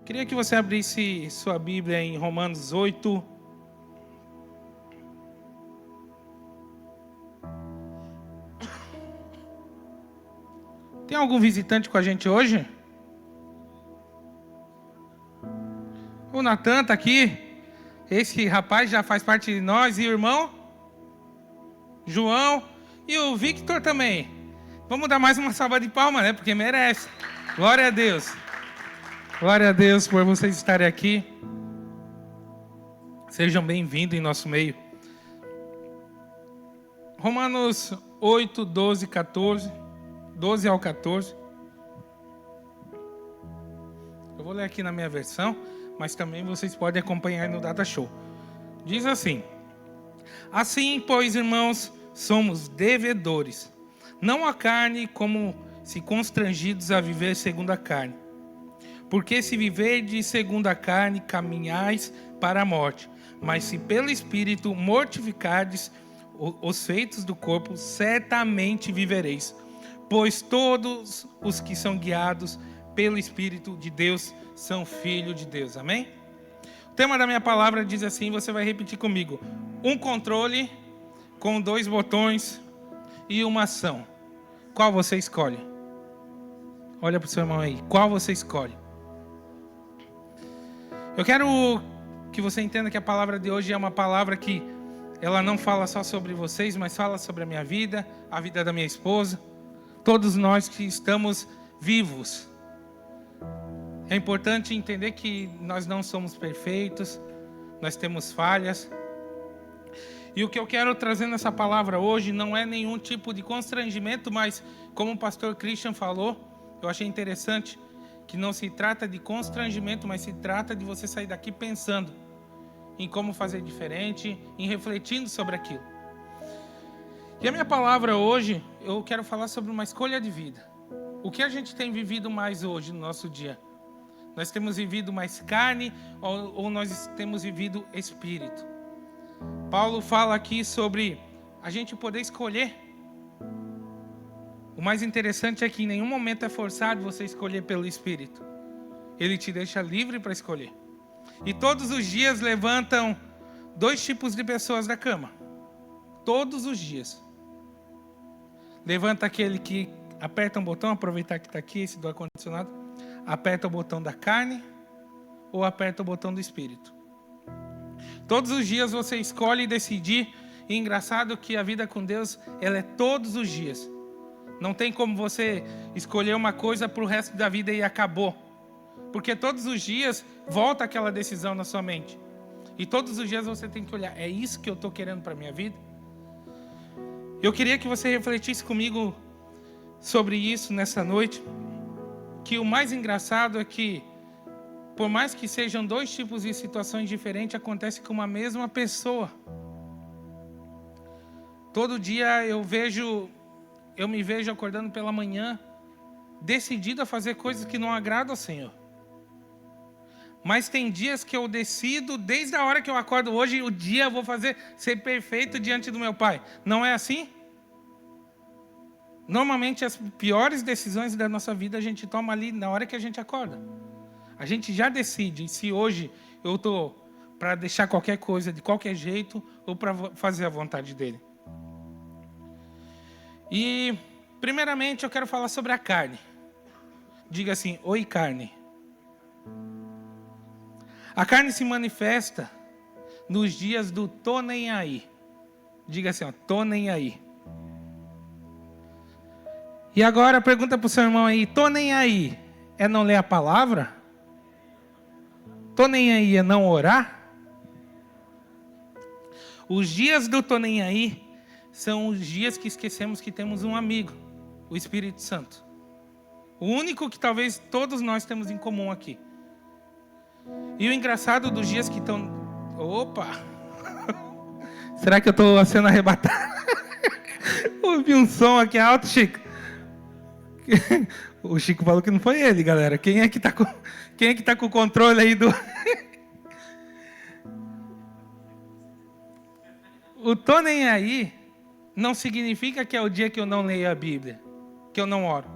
Queria que você abrisse sua Bíblia em Romanos 8. Tem algum visitante com a gente hoje? O Natan está aqui. Esse rapaz já faz parte de nós. E o irmão? João. E o Victor também. Vamos dar mais uma salva de palmas, né? Porque merece. Glória a Deus. Glória a Deus por vocês estarem aqui. Sejam bem-vindos em nosso meio. Romanos 8, 12, 14. 12 ao 14. Eu vou ler aqui na minha versão, mas também vocês podem acompanhar no Data Show. Diz assim: assim, pois, irmãos, somos devedores, não à carne, como se constrangidos a viver segundo a carne. Porque se viverdes segundo a carne, caminhais para a morte. Mas se pelo Espírito mortificardes os feitos do corpo, certamente vivereis. Pois todos os que são guiados pelo Espírito de Deus são filhos de Deus. Amém? O tema da minha palavra diz assim, você vai repetir comigo. Um controle com 2 botões e uma ação. Qual você escolhe? Olha para o seu irmão aí. Qual você escolhe? Eu quero que você entenda que a palavra de hoje é uma palavra que ela não fala só sobre vocês, mas fala sobre a minha vida, a vida da minha esposa, todos nós que estamos vivos. É importante entender que nós não somos perfeitos, nós temos falhas. E o que eu quero trazer nessa palavra hoje não é nenhum tipo de constrangimento, mas como o pastor Christian falou, eu achei interessante que não se trata de constrangimento, mas se trata de você sair daqui pensando em como fazer diferente, em refletindo sobre aquilo. E a minha palavra hoje, eu quero falar sobre uma escolha de vida. O que a gente tem vivido mais hoje no nosso dia? Nós temos vivido mais carne ou nós temos vivido espírito? Paulo fala aqui sobre a gente poder escolher. O mais interessante é que em nenhum momento é forçado você escolher pelo Espírito. Ele te deixa livre para escolher. E todos os dias levantam 2 tipos de pessoas da cama. Todos os dias. Levanta aquele que aperta um botão, aproveitar que está aqui, esse do ar-condicionado. Aperta o botão da carne ou aperta o botão do Espírito. Todos os dias você escolhe decidir. E engraçado que a vida com Deus, ela é todos os dias. Não tem como você escolher uma coisa para o resto da vida e acabou. Porque todos os dias volta aquela decisão na sua mente. E todos os dias você tem que olhar, é isso que eu estou querendo para a minha vida? Eu queria que você refletisse comigo sobre isso nessa noite. Que o mais engraçado é que, por mais que sejam 2 tipos de situações diferentes, acontece com uma mesma pessoa. Todo dia eu me vejo acordando pela manhã, decidido a fazer coisas que não agradam ao Senhor. Mas tem dias que eu decido, desde a hora que eu acordo hoje, o dia eu vou fazer ser perfeito diante do meu Pai. Não é assim? Normalmente as piores decisões da nossa vida a gente toma ali na hora que a gente acorda. A gente já decide se hoje eu estou para deixar qualquer coisa de qualquer jeito ou para fazer a vontade dEle. E, primeiramente, eu quero falar sobre a carne. Diga assim, oi carne. A carne se manifesta nos dias do tô nem aí. Diga assim, ó, tô nem aí. E agora pergunta para o seu irmão aí, tô nem aí é não ler a palavra? Tô nem aí é não orar? Os dias do tô nem aí são os dias que esquecemos que temos um amigo, o Espírito Santo. O único que talvez todos nós temos em comum aqui. E o engraçado dos dias que estão... Opa! Será que eu estou sendo arrebatado? Ouvi um som aqui alto, Chico. O Chico falou que não foi ele, galera. Quem é que está com o controle aí do... O tô nem aí não significa que é o dia que eu não leio a Bíblia, que eu não oro.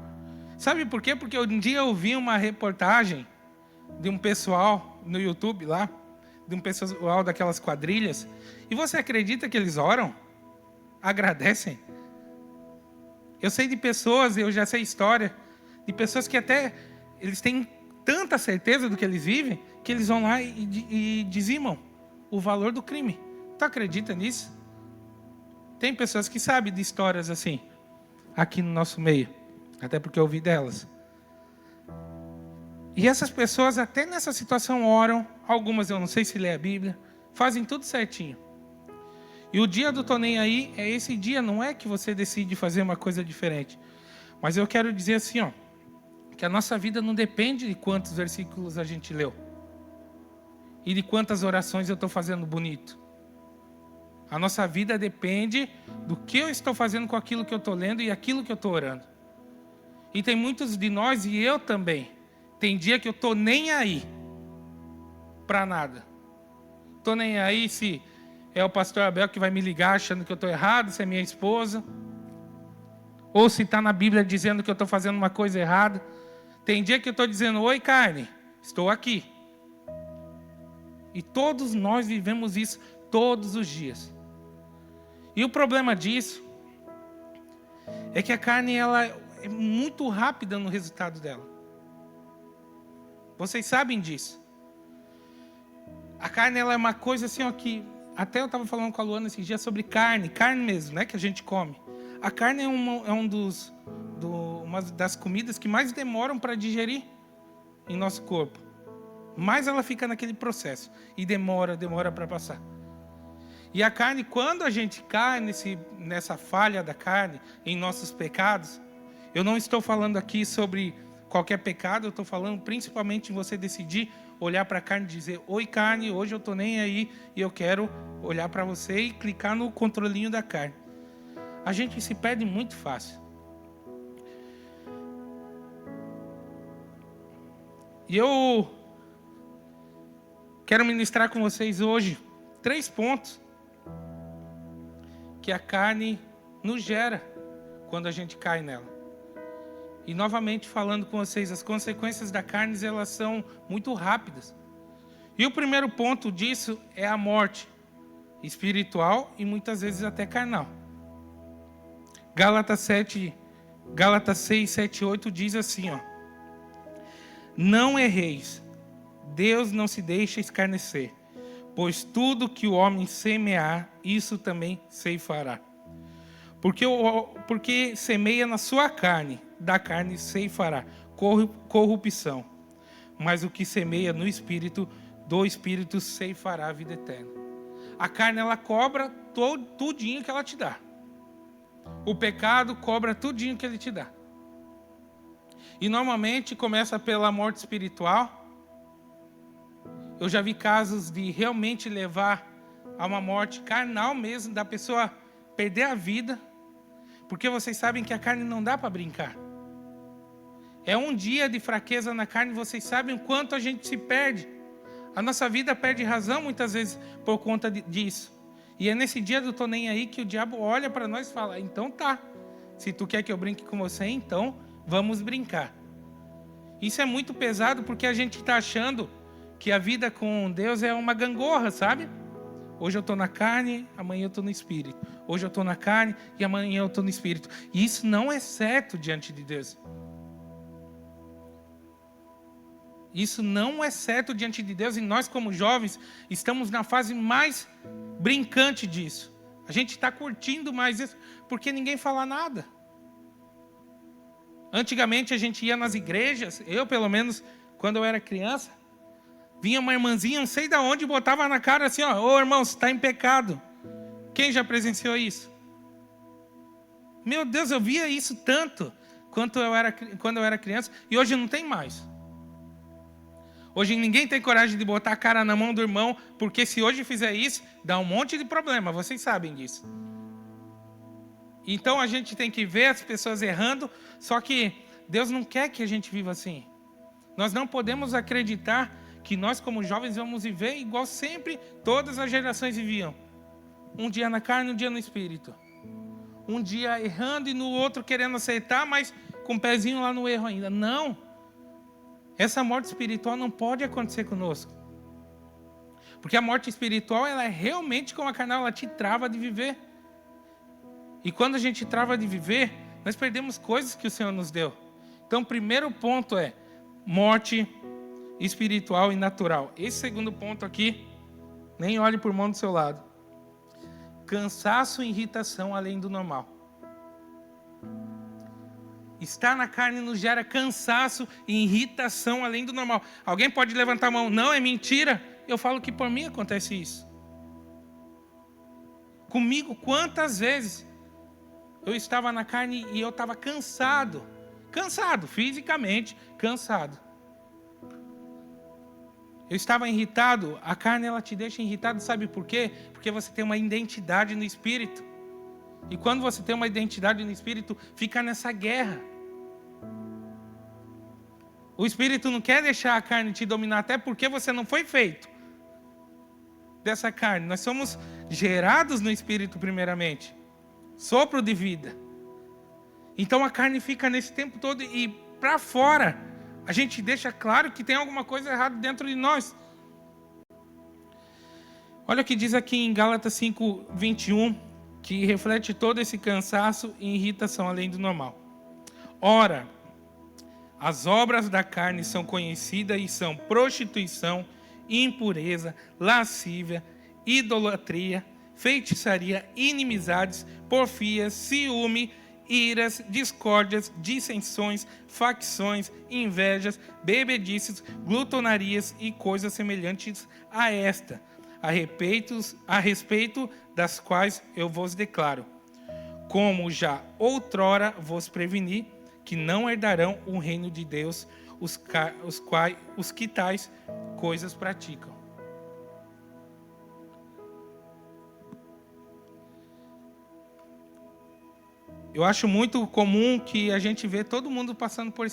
Sabe por quê? Porque um dia eu vi uma reportagem de um pessoal no YouTube lá, de um pessoal daquelas quadrilhas, e você acredita que eles oram? Agradecem? Eu sei de pessoas, eu já sei história, de pessoas que até eles têm tanta certeza do que eles vivem, que eles vão lá e dizimam o valor do crime. Tu acredita nisso? Tem pessoas que sabem de histórias assim, aqui no nosso meio, até porque eu ouvi delas. E essas pessoas até nessa situação oram, algumas eu não sei se lê a Bíblia, fazem tudo certinho. E o dia do Tô Nem Aí é esse dia, não é que você decide fazer uma coisa diferente. Mas eu quero dizer assim, ó, que a nossa vida não depende de quantos versículos a gente leu. E de quantas orações eu estou fazendo bonito. A nossa vida depende do que eu estou fazendo com aquilo que eu estou lendo e aquilo que eu estou orando. E tem muitos de nós, e eu também, tem dia que eu estou nem aí para nada. Estou nem aí se é o pastor Abel que vai me ligar achando que eu estou errado, se é minha esposa. Ou se está na Bíblia dizendo que eu estou fazendo uma coisa errada. Tem dia que eu estou dizendo, oi carne, estou aqui. E todos nós vivemos isso todos os dias. E o problema disso é que a carne ela é muito rápida no resultado dela. Vocês sabem disso. A carne ela é uma coisa assim, ó, que até eu estava falando com a Luana esses dias sobre carne mesmo, né, que a gente come. A carne é uma das comidas que mais demoram para digerir em nosso corpo. Mais ela fica naquele processo e demora para passar. E a carne, quando a gente cai nessa falha da carne, em nossos pecados, eu não estou falando aqui sobre qualquer pecado, eu estou falando principalmente em você decidir olhar para a carne e dizer, oi carne, hoje eu estou nem aí e eu quero olhar para você e clicar no controlinho da carne. A gente se perde muito fácil. E eu quero ministrar com vocês hoje 3 pontos que a carne nos gera quando a gente cai nela. E novamente falando com vocês, as consequências da carne elas são muito rápidas. E o primeiro ponto disso é a morte espiritual e muitas vezes até carnal. Gálatas 6, 7, 8 diz assim, ó: não erreis, Deus não se deixa escarnecer, pois tudo que o homem semear, isso também ceifará. Porque semeia na sua carne, da carne ceifará corrupção. Mas o que semeia no Espírito, do Espírito ceifará a vida eterna. A carne, ela cobra tudinho que ela te dá. O pecado cobra tudinho que ele te dá. E normalmente começa pela morte espiritual. Eu já vi casos de realmente levar a uma morte carnal mesmo, da pessoa perder a vida. Porque vocês sabem que a carne não dá para brincar. É um dia de fraqueza na carne, vocês sabem o quanto a gente se perde. A nossa vida perde razão muitas vezes por conta disso. E é nesse dia do Tô Nem Aí que o diabo olha para nós e fala, então tá, se tu quer que eu brinque com você, então vamos brincar. Isso é muito pesado porque a gente está achando que a vida com Deus é uma gangorra, sabe? Hoje eu estou na carne, amanhã eu estou no Espírito. Hoje eu estou na carne e amanhã eu estou no Espírito. E isso não é certo diante de Deus. Isso não é certo diante de Deus. E nós, como jovens, estamos na fase mais brincante disso. A gente está curtindo mais isso porque ninguém fala nada. Antigamente a gente ia nas igrejas, eu pelo menos, quando eu era criança, vinha uma irmãzinha, não sei de onde, botava na cara assim, ó, ô irmão, você está em pecado. Quem já presenciou isso? Meu Deus, eu via isso tanto quando eu era criança, e hoje não tem mais. Hoje ninguém tem coragem de botar a cara na mão do irmão, porque se hoje fizer isso, dá um monte de problema, vocês sabem disso. Então a gente tem que ver as pessoas errando, só que Deus não quer que a gente viva assim. Nós não podemos acreditar que nós como jovens vamos viver igual sempre todas as gerações viviam. Um dia na carne, um dia no Espírito. Um dia errando e no outro querendo acertar, mas com o pezinho lá no erro ainda. Não. Essa morte espiritual não pode acontecer conosco. Porque a morte espiritual, ela é realmente como a carnal, ela te trava de viver. E quando a gente trava de viver, nós perdemos coisas que o Senhor nos deu. Então, o primeiro ponto é morte espiritual e natural. Esse segundo ponto aqui, nem olhe por mão do seu lado. Cansaço e irritação além do normal. Estar na carne nos gera cansaço e irritação além do normal. Alguém pode levantar a mão, não, é mentira. Eu falo que por mim acontece isso. Comigo, quantas vezes eu estava na carne e eu estava cansado. Cansado, fisicamente cansado. Eu estava irritado. A carne, ela te deixa irritado, sabe por quê? Porque você tem uma identidade no Espírito. E quando você tem uma identidade no Espírito, fica nessa guerra. O Espírito não quer deixar a carne te dominar, até porque você não foi feito dessa carne. Nós somos gerados no Espírito primeiramente. Sopro de vida. Então a carne fica nesse tempo todo e para fora a gente deixa claro que tem alguma coisa errada dentro de nós. Olha o que diz aqui em Gálatas 5:21, que reflete todo esse cansaço e irritação além do normal. Ora, as obras da carne são conhecidas e são prostituição, impureza, lascívia, idolatria, feitiçaria, inimizades, porfias, ciúme, iras, discórdias, dissensões, facções, invejas, bebedices, glutonarias e coisas semelhantes a esta, a respeito das quais eu vos declaro, como já outrora vos preveni, que não herdarão o reino de Deus os que tais coisas praticam. Eu acho muito comum que a gente vê todo mundo passando por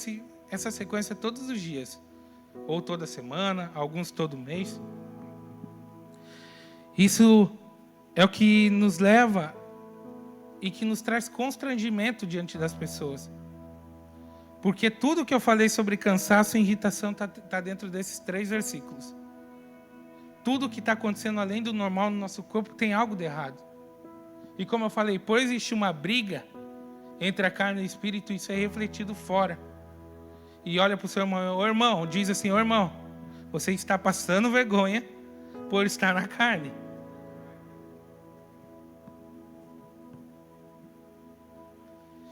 essa sequência todos os dias. Ou toda semana, alguns todo mês. Isso é o que nos leva e que nos traz constrangimento diante das pessoas. Porque tudo que eu falei sobre cansaço e irritação está dentro desses 3 versículos. Tudo que está acontecendo além do normal no nosso corpo tem algo de errado. E como eu falei, por existir uma briga entre a carne e o espírito, isso é refletido fora. E olha para o seu irmão, ô irmão, diz assim, ô irmão, você está passando vergonha por estar na carne.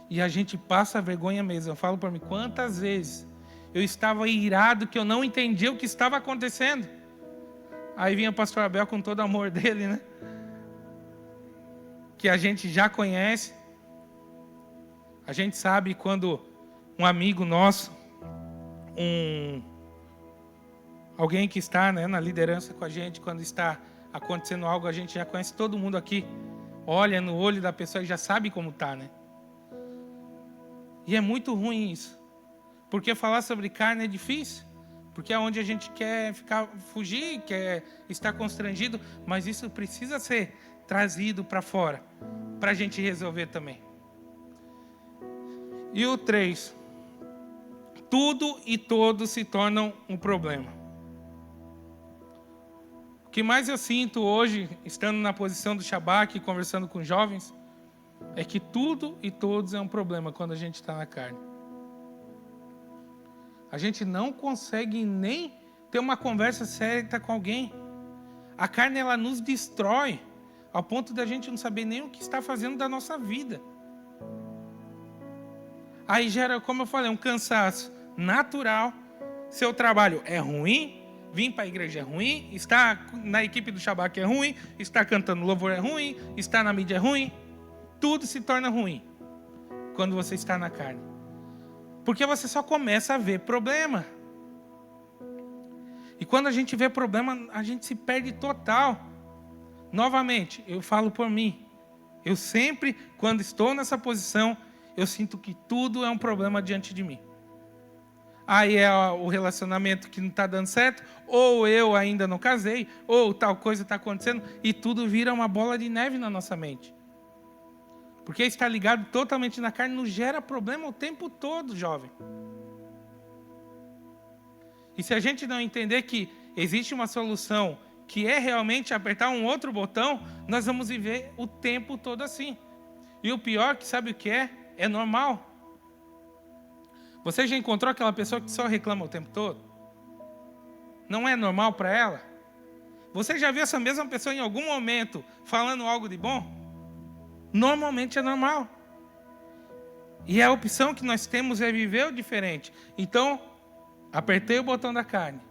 E a gente passa vergonha mesmo. Eu falo para mim, quantas vezes eu estava irado que eu não entendia o que estava acontecendo. Aí vinha o pastor Abel com todo o amor dele, né? Que a gente já conhece. A gente sabe quando um amigo nosso, alguém que está, né, na liderança com a gente, quando está acontecendo algo, a gente já conhece todo mundo aqui. Olha no olho da pessoa e já sabe como está, né? E é muito ruim isso. Porque falar sobre carne é difícil. Porque é onde a gente quer fugir, quer estar constrangido. Mas isso precisa ser trazido para fora. Para a gente resolver também. E o 3. Tudo e todos se tornam um problema. O que mais eu sinto hoje, estando na posição do Shabak, conversando com jovens, é que tudo e todos é um problema quando a gente está na carne. A gente não consegue nem ter uma conversa séria com alguém. A carne, ela nos destrói ao ponto da gente não saber nem o que está fazendo da nossa vida. Aí gera, como eu falei, um cansaço natural. Seu trabalho é ruim, vir para a igreja é ruim, estar na equipe do Shabak é ruim, estar cantando louvor é ruim, estar na mídia é ruim. Tudo se torna ruim quando você está na carne. Porque você só começa a ver problema. E quando a gente vê problema, a gente se perde total. Novamente, eu falo por mim. Eu sempre, quando estou nessa posição, eu sinto que tudo é um problema diante de mim. Aí é o relacionamento que não está dando certo, ou eu ainda não casei, ou tal coisa está acontecendo, e tudo vira uma bola de neve na nossa mente. Porque estar ligado totalmente na carne nos gera problema o tempo todo, jovem. E se a gente não entender que existe uma solução que é realmente apertar um outro botão, nós vamos viver o tempo todo assim. E o pior, que sabe o que é? É normal. Você já encontrou aquela pessoa que só reclama o tempo todo? Não é normal para ela? Você já viu essa mesma pessoa em algum momento falando algo de bom? Normalmente é normal. E a opção que nós temos é viver o diferente. Então, apertei o botão da carne.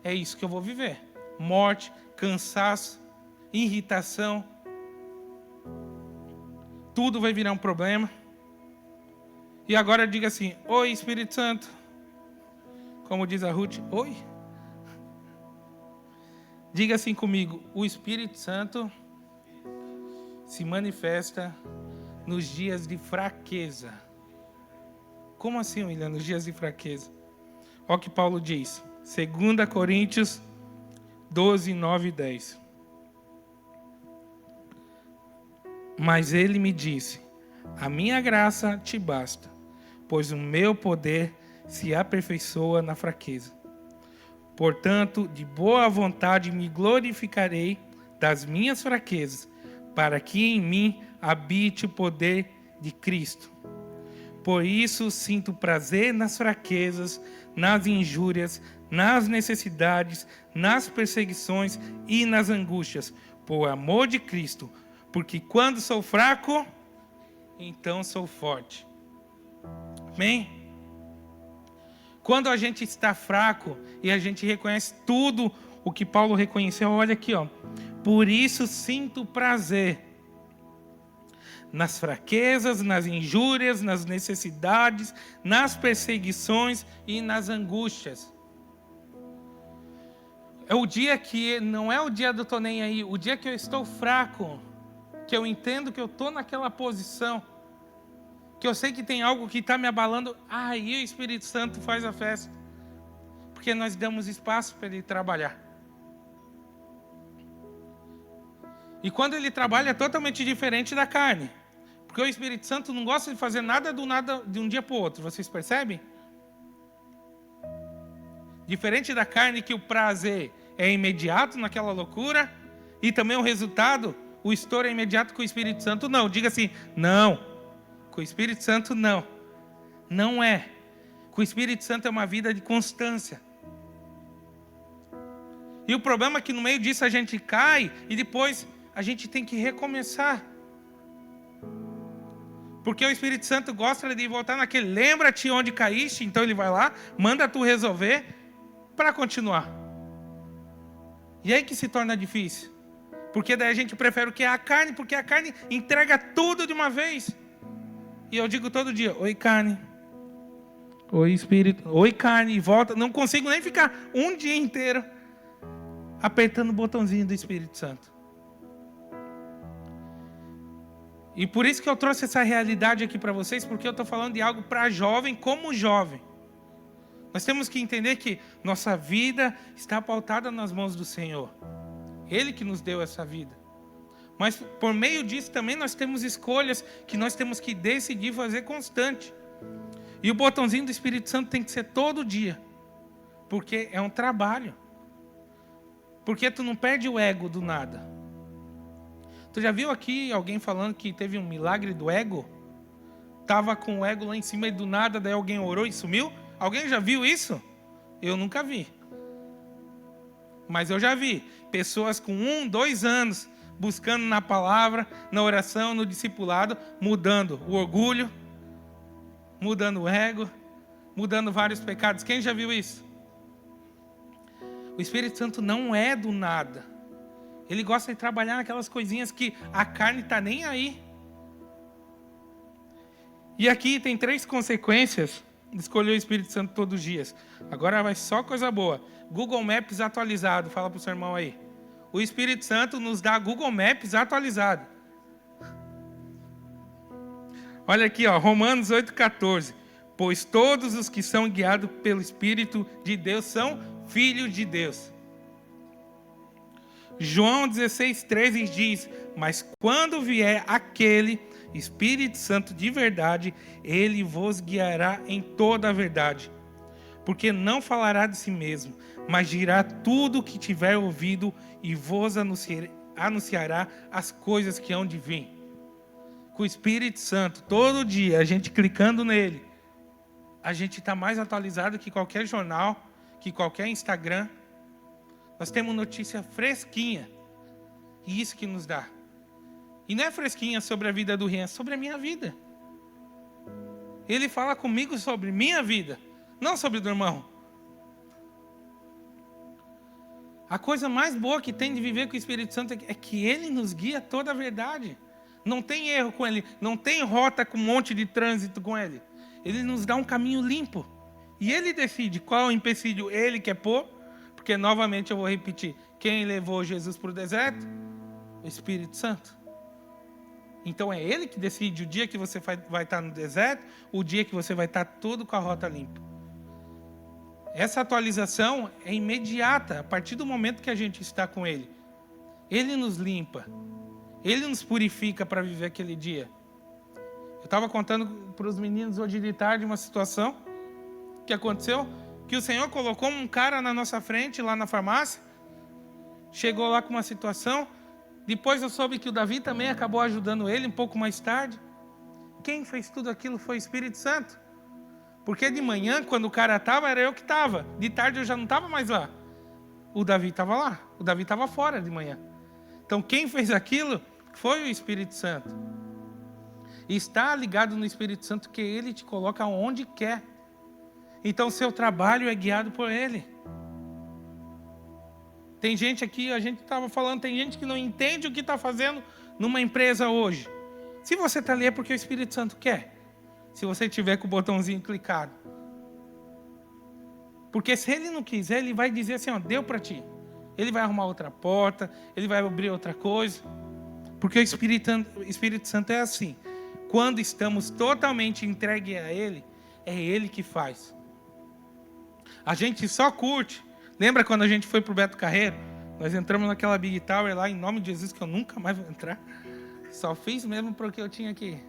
É isso que eu vou viver. Morte, cansaço, irritação. Tudo vai virar um problema. E agora diga assim: oi, Espírito Santo. Como diz a Ruth, oi. Diga assim comigo: o Espírito Santo se manifesta nos dias de fraqueza. Como assim, William, nos dias de fraqueza? Olha o que Paulo diz. 2 Coríntios 12, 9 e 10. Mas ele me disse: a minha graça te basta, pois o meu poder se aperfeiçoa na fraqueza. Portanto, de boa vontade me glorificarei das minhas fraquezas, para que em mim habite o poder de Cristo. Por isso sinto prazer nas fraquezas, nas injúrias, nas necessidades, nas perseguições e nas angústias, por amor de Cristo, porque quando sou fraco, então sou forte. Amém? Quando a gente está fraco e a gente reconhece tudo o que Paulo reconheceu, olha aqui, ó. Por isso sinto prazer nas fraquezas, nas injúrias, nas necessidades, nas perseguições e nas angústias. É o dia que não é o dia do tô nem aí, o dia que eu estou fraco, que eu entendo que eu estou naquela posição, que eu sei que tem algo que está me abalando, aí o Espírito Santo faz a festa, porque nós damos espaço para ele trabalhar. E quando ele trabalha é totalmente diferente da carne, porque o Espírito Santo não gosta de fazer nada do nada de um dia para o outro, vocês percebem? Diferente da carne, que o prazer é imediato naquela loucura, e também o resultado, o estouro é imediato. Com o Espírito Santo não, diga assim, não, com o Espírito Santo não, não é. Com o Espírito Santo é uma vida de constância. E o problema é que no meio disso a gente cai, e depois a gente tem que recomeçar. Porque o Espírito Santo gosta de voltar naquele, lembra-te onde caíste, então ele vai lá, manda tu resolver, para continuar. E aí que se torna difícil. Porque daí a gente prefere o que é a carne, porque a carne entrega tudo de uma vez. E eu digo todo dia, oi carne, oi Espírito, oi carne, e volta. Não consigo nem ficar um dia inteiro apertando o botãozinho do Espírito Santo. E por isso que eu trouxe essa realidade aqui para vocês, porque eu estou falando de algo para jovem como jovem. Nós temos que entender que nossa vida está pautada nas mãos do Senhor. Ele que nos deu essa vida. Mas por meio disso também nós temos escolhas que nós temos que decidir fazer constante. E o botãozinho do Espírito Santo tem que ser todo dia. Porque é um trabalho. Porque tu não perde o ego do nada. Tu já viu aqui alguém falando que teve um milagre do ego? Tava com o ego lá em cima e do nada, daí alguém orou e sumiu? Alguém já viu isso? Eu nunca vi. Mas eu já vi pessoas com 1, 2 anos buscando na palavra, na oração, no discipulado, mudando o orgulho, mudando o ego, mudando vários pecados. Quem já viu isso? O Espírito Santo não é do nada. Ele gosta de trabalhar naquelas coisinhas que a carne está nem aí. E aqui tem 3 consequências de escolher o Espírito Santo todos os dias. Agora vai só coisa boa. Google Maps atualizado. Fala para o seu irmão aí. O Espírito Santo nos dá Google Maps atualizado. Olha aqui, ó, Romanos 8,14. Pois todos os que são guiados pelo Espírito de Deus são filhos de Deus. João 16,13 diz: mas quando vier aquele Espírito Santo de verdade, ele vos guiará em toda a verdade. porque não falará de si mesmo, mas dirá tudo o que tiver ouvido e vos anunciará as coisas que hão de vir. Com o Espírito Santo, todo dia, a gente clicando nele, a gente está mais atualizado que qualquer jornal, que qualquer Instagram. Nós temos notícia fresquinha. E isso que nos dá. E não é fresquinha sobre a vida do Rian, é sobre a minha vida. Ele fala comigo sobre minha vida, não sobre do irmão. A coisa mais boa que tem de viver com o Espírito Santo é que ele nos guia toda a verdade. Não tem erro com ele, não tem rota com um monte de trânsito com ele. Ele nos dá um caminho limpo. E ele decide qual empecilho ele quer pôr. Porque, novamente, eu vou repetir. Quem levou Jesus para o deserto? O Espírito Santo. Então, é ele que decide o dia que você vai estar no deserto, o dia que você vai estar todo com a rota limpa. Essa atualização é imediata, a partir do momento que a gente está com ele. Ele nos limpa. Ele nos purifica para viver aquele dia. Eu estava contando para os meninos hoje de tarde uma situação que aconteceu, que o Senhor colocou um cara na nossa frente, lá na farmácia, chegou lá com uma situação, depois eu soube que o Davi também acabou ajudando ele um pouco mais tarde. Quem fez tudo aquilo foi o Espírito Santo. Porque de manhã, quando o cara estava, era eu que estava. De tarde eu já não estava mais lá. O Davi estava lá, o Davi estava fora de manhã. Então quem fez aquilo foi o Espírito Santo. E está ligado no Espírito Santo que ele te coloca onde quer. Então seu trabalho é guiado por ele. Tem gente aqui, a gente estava falando, tem gente que não entende o que está fazendo numa empresa hoje. Se você está ali é porque o Espírito Santo quer. Se você tiver com o botãozinho clicado. Porque se ele não quiser, ele vai dizer assim, ó, deu para ti. Ele vai arrumar outra porta, ele vai abrir outra coisa. Porque o Espírito Santo é assim. Quando estamos totalmente entregues a ele, é ele que faz. A gente só curte. Lembra quando a gente foi para o Beto Carreiro? Nós entramos naquela Big Tower lá, em nome de Jesus, que eu nunca mais vou entrar. Só fiz mesmo porque eu tinha que...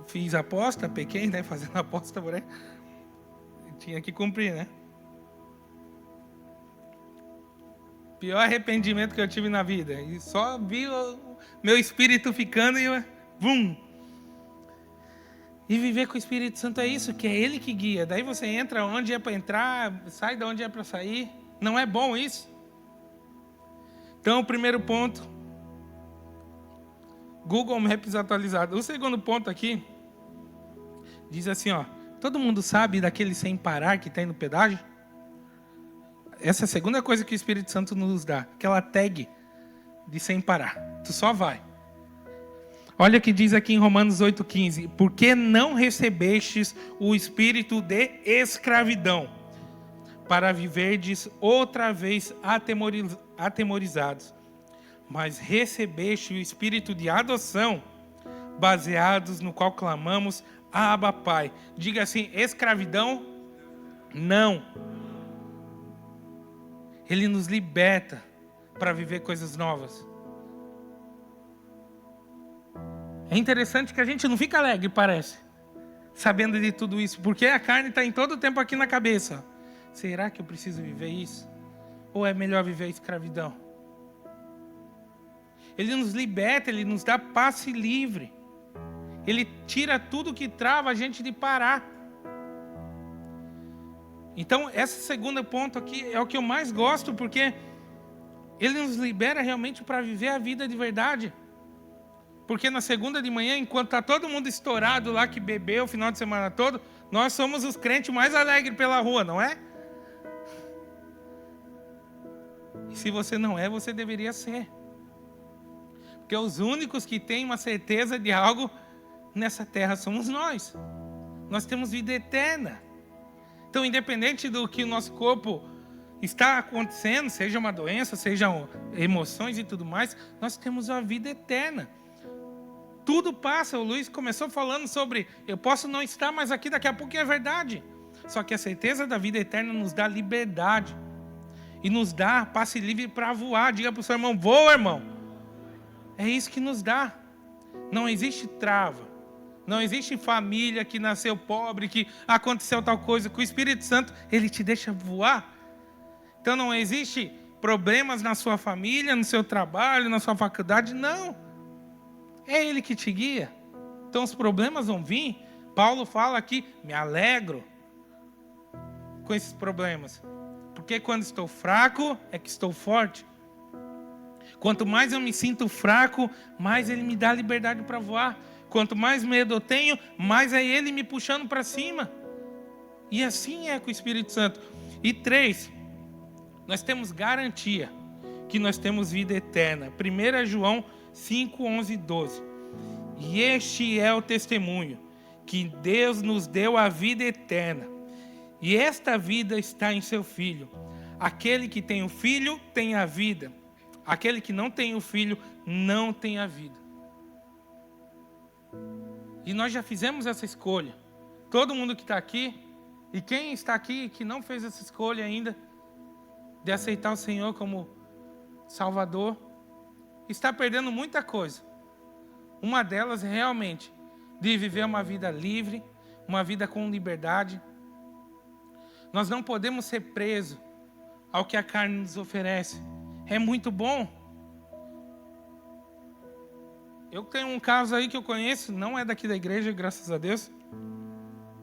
Fiz aposta, pequei, né? Fazendo aposta por aí. Tinha que cumprir, né? Pior arrependimento que eu tive na vida. E só vi o meu espírito ficando e eu... Vum! E viver com o Espírito Santo é isso, que é ele que guia. Daí você entra onde é para entrar, sai de onde é para sair. Não é bom isso? Então, o primeiro ponto, Google Maps atualizado. O segundo ponto aqui, diz assim, ó, todo mundo sabe daquele sem parar que tem no pedágio? Essa é a segunda coisa que o Espírito Santo nos dá, aquela tag de sem parar. Tu só vai. Olha o que diz aqui em Romanos 8,15. Porque não recebestes o espírito de escravidão, para viverdes outra vez atemorizados, mas recebeste o espírito de adoção, baseados no qual clamamos, Abba, Pai. Diga assim, escravidão? Não. Ele nos liberta para viver coisas novas. É interessante que a gente não fica alegre, parece, sabendo de tudo isso, porque a carne está em todo o tempo aqui na cabeça. Será que eu preciso viver isso? Ou é melhor viver a escravidão? Ele nos liberta, ele nos dá passe livre. Ele tira tudo que trava a gente de parar. Então, esse segundo ponto aqui é o que eu mais gosto, porque ele nos libera realmente para viver a vida de verdade. Porque na segunda de manhã, enquanto está todo mundo estourado lá, que bebeu o final de semana todo, nós somos os crentes mais alegres pela rua, não é? E se você não é, você deveria ser. Porque os únicos que têm uma certeza de algo nessa terra somos nós. Nós temos vida eterna. Então, independente do que o nosso corpo está acontecendo, seja uma doença, sejam emoções e tudo mais, nós temos a vida eterna. Tudo passa. O Luiz começou falando sobre eu posso não estar mais aqui, daqui a pouco é verdade. Só que a certeza da vida eterna nos dá liberdade. E nos dá passe livre para voar. Diga para o seu irmão, voa, irmão. É isso que nos dá. Não existe trava. Não existe família que nasceu pobre, que aconteceu tal coisa. Com o Espírito Santo, ele te deixa voar. Então não existe problemas na sua família, no seu trabalho, na sua faculdade. Não. É ele que te guia. Então os problemas vão vir. Paulo fala aqui, me alegro com esses problemas. Porque quando estou fraco, é que estou forte. Quanto mais eu me sinto fraco, mais ele me dá liberdade para voar. Quanto mais medo eu tenho, mais é ele me puxando para cima. E assim é com o Espírito Santo. E 3, nós temos garantia que nós temos vida eterna. 1 João 5, 11 e 12. E este é o testemunho, que Deus nos deu a vida eterna. E esta vida está em seu Filho. Aquele que tem o Filho tem a vida. Aquele que não tem o Filho não tem a vida. E nós já fizemos essa escolha. Todo mundo que está aqui, e quem está aqui que não fez essa escolha ainda, de aceitar o Senhor como Salvador, está perdendo muita coisa. Uma delas é realmente de viver uma vida livre, uma vida com liberdade. Nós não podemos ser presos ao que a carne nos oferece. É muito bom. Eu tenho um caso aí que eu conheço, não é daqui da igreja, graças a Deus,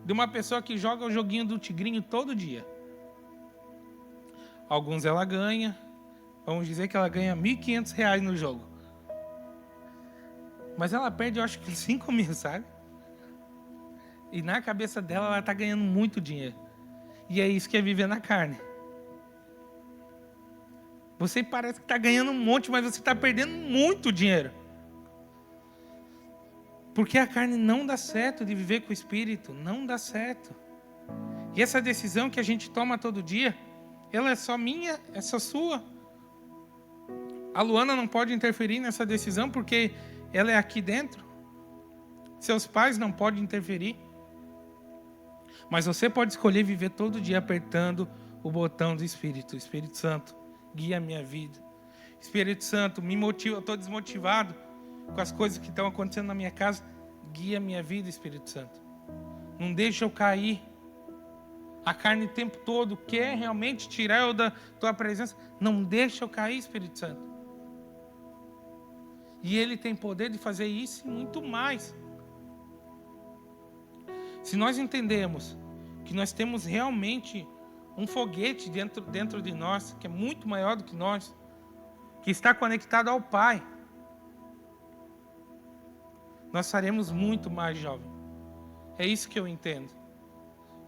de uma pessoa que joga o joguinho do tigrinho todo dia. Alguns ela ganha, vamos dizer que ela ganha R$1.500 no jogo. Mas ela perde, eu acho que 5 mil, sabe? E na cabeça dela, ela está ganhando muito dinheiro. E é isso que é viver na carne. Você parece que está ganhando um monte, mas você está perdendo muito dinheiro. Porque a carne não dá certo de viver com o Espírito, não dá certo. E essa decisão que a gente toma todo dia, ela é só minha, é só sua. A Luana não pode interferir nessa decisão porque ela é aqui dentro. Seus pais não podem interferir. Mas você pode escolher viver todo dia apertando o botão do Espírito. Espírito Santo, guia a minha vida. Espírito Santo, me motiva, eu estou desmotivado com as coisas que estão acontecendo na minha casa. Guia a minha vida, Espírito Santo. Não deixa eu cair. A carne o tempo todo quer realmente tirar eu da tua presença. Não deixa eu cair, Espírito Santo. E Ele tem poder de fazer isso e muito mais. Se nós entendemos que nós temos realmente um foguete dentro de nós, que é muito maior do que nós, que está conectado ao Pai, nós faremos muito mais, jovem. É isso que eu entendo.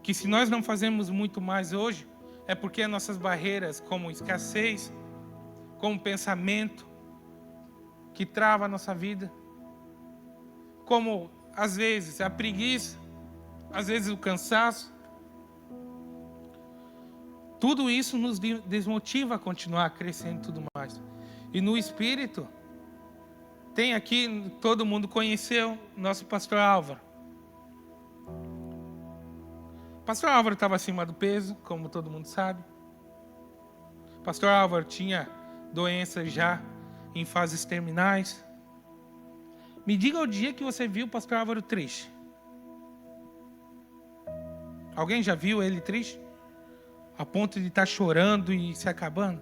Que se nós não fazemos muito mais hoje, é porque nossas barreiras, como escassez, como pensamento, que trava a nossa vida, como, às vezes, a preguiça, às vezes o cansaço, tudo isso nos desmotiva a continuar crescendo e tudo mais. E no Espírito, tem aqui, todo mundo conheceu, nosso pastor Álvaro. O pastor Álvaro estava acima do peso, como todo mundo sabe. O pastor Álvaro tinha doenças já em fases terminais. Me diga o dia que você viu o pastor Álvaro triste. Alguém já viu ele triste? A ponto de estar chorando e se acabando?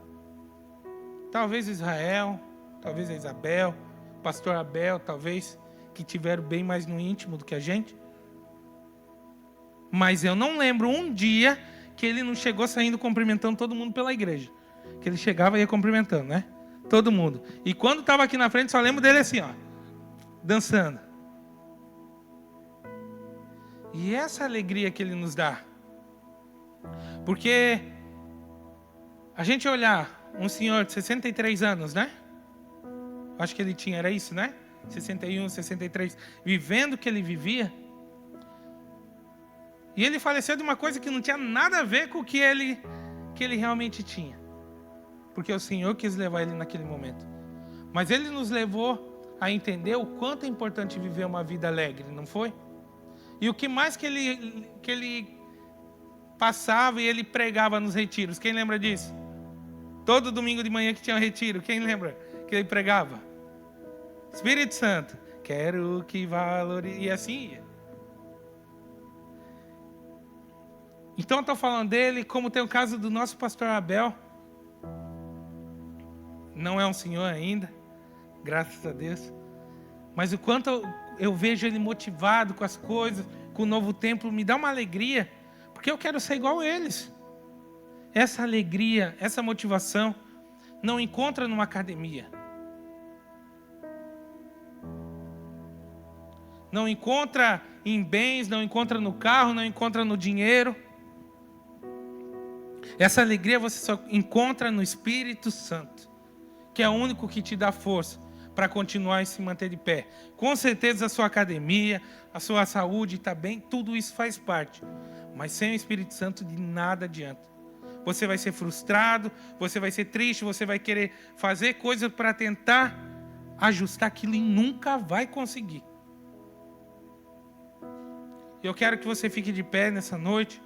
Talvez Israel, talvez a Isabel, pastor Abel, talvez, que tiveram bem mais no íntimo do que a gente. Mas eu não lembro um dia que ele não chegou saindo cumprimentando todo mundo pela igreja. Que ele chegava e ia cumprimentando, né? Todo mundo. E quando estava aqui na frente, só lembro dele assim, ó, dançando. E essa alegria que ele nos dá. Porque a gente olhar um senhor de 63 anos, né? Acho que ele tinha, era isso, né? 61, 63, vivendo o que ele vivia. E ele faleceu de uma coisa que não tinha nada a ver com o que ele realmente tinha. Porque o Senhor quis levar ele naquele momento. Mas ele nos levou a entender o quanto é importante viver uma vida alegre, não foi? E o que mais que ele passava e ele pregava nos retiros. Quem lembra disso? Todo domingo de manhã que tinha um retiro. Quem lembra que ele pregava? Espírito Santo, quero que valorize. E assim ia. Então eu estou falando dele, como tem o caso do nosso pastor Abel. Não é um senhor ainda, graças a Deus. Mas o quanto eu vejo ele motivado com as coisas, com o novo templo, me dá uma alegria, porque eu quero ser igual a eles. Essa alegria, essa motivação, não encontra numa academia. Não encontra em bens, não encontra no carro, não encontra no dinheiro. Essa alegria você só encontra no Espírito Santo, que é o único que te dá força para continuar e se manter de pé. Com certeza a sua academia, a sua saúde está bem, tudo isso faz parte. Mas sem o Espírito Santo de nada adianta. Você vai ser frustrado, você vai ser triste, você vai querer fazer coisas para tentar ajustar aquilo e nunca vai conseguir. Eu quero que você fique de pé nessa noite.